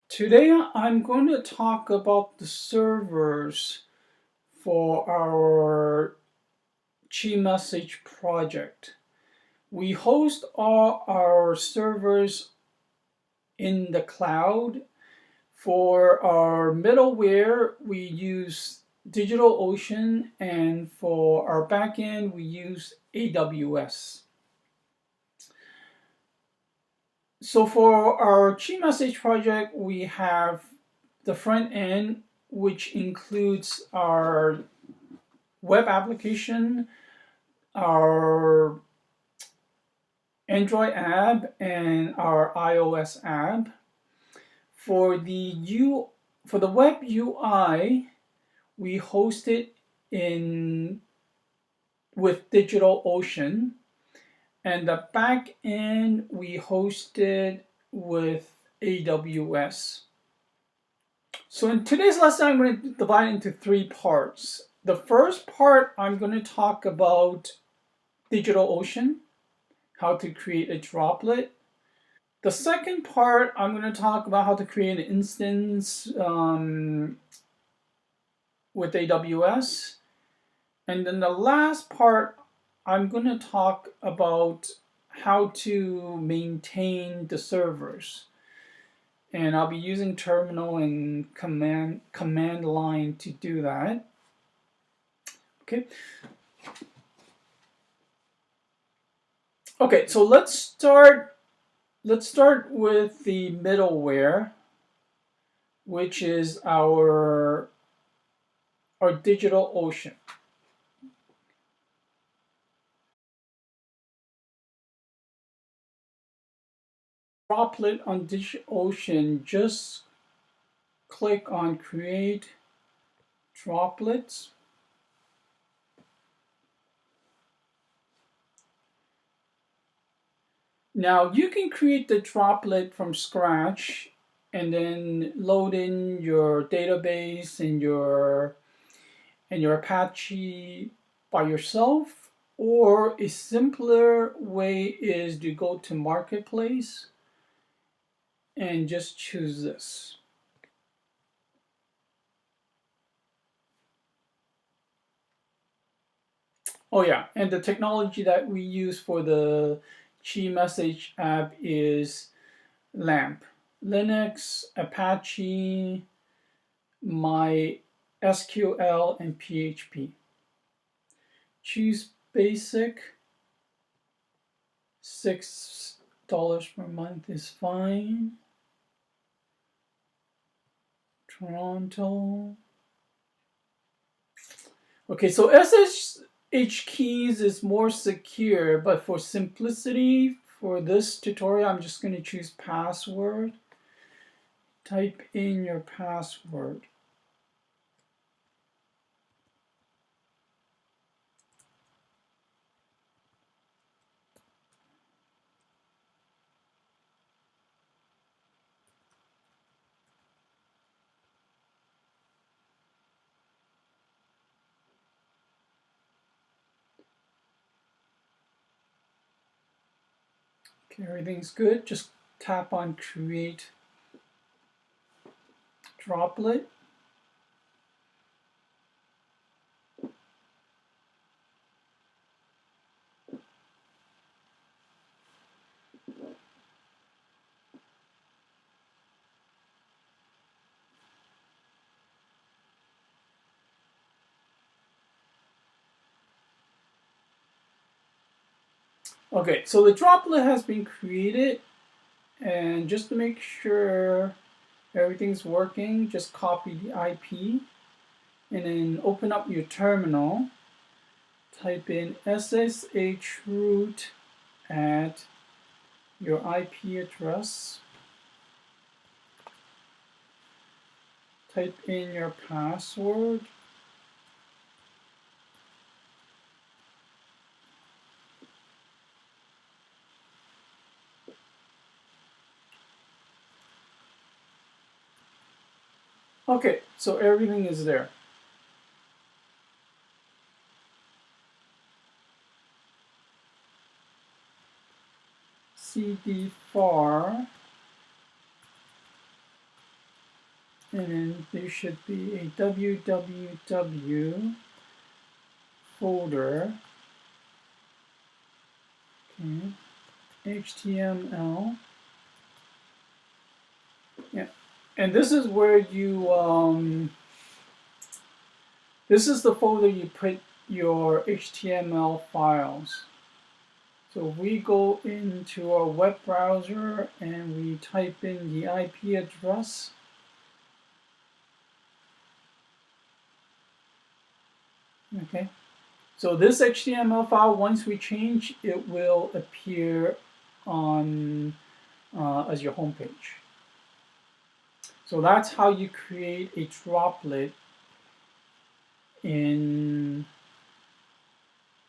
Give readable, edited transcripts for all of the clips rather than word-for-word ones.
Today I'm going to talk about the servers for our Message project. We host all our servers in the cloud. For our middleware, we use DigitalOcean, and for our backend, we use AWS. So for our Message project, we have the front end, which includes our web application, our Android app, and our iOS app. For the web UI, we host it in with DigitalOcean, and the back end we host it with AWS. So in today's lesson, I'm going to divide into three parts. The first part, I'm going to talk about DigitalOcean, how to create a droplet. The second part, I'm going to talk about how to create an instance with AWS. And then the last part, I'm going to talk about how to maintain the servers. And I'll be using terminal and command line to do that. Okay. Okay, so let's start with the middleware, which is our DigitalOcean. Droplet on DigitalOcean, just click on create droplets. Now you can create the droplet from scratch and then load in your database and your Apache by yourself, or a simpler way is to go to Marketplace and just choose this. Oh yeah, and the technology that we use for the Message app is LAMP, Linux, Apache, MySQL, and PHP. Choose basic. $6 per month is fine. Toronto. Okay, so SSH keys is more secure, but for simplicity, for this tutorial, I'm just going to choose password. Type in your password. Okay, everything's good. Just tap on create droplet. Okay, so the droplet has been created, and just to make sure everything's working, just copy the IP and then open up your terminal. Type in SSH root at your IP address. Type in your password. Okay, so everything is there. cd_var and then there should be a www folder, okay, HTML, yeah, and this is where you this is the folder you put your HTML files. So if we go into our web browser and we type in the IP address, okay, so this HTML file, once we change, it will appear on as your home page. So that's how you create a droplet in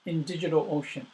DigitalOcean.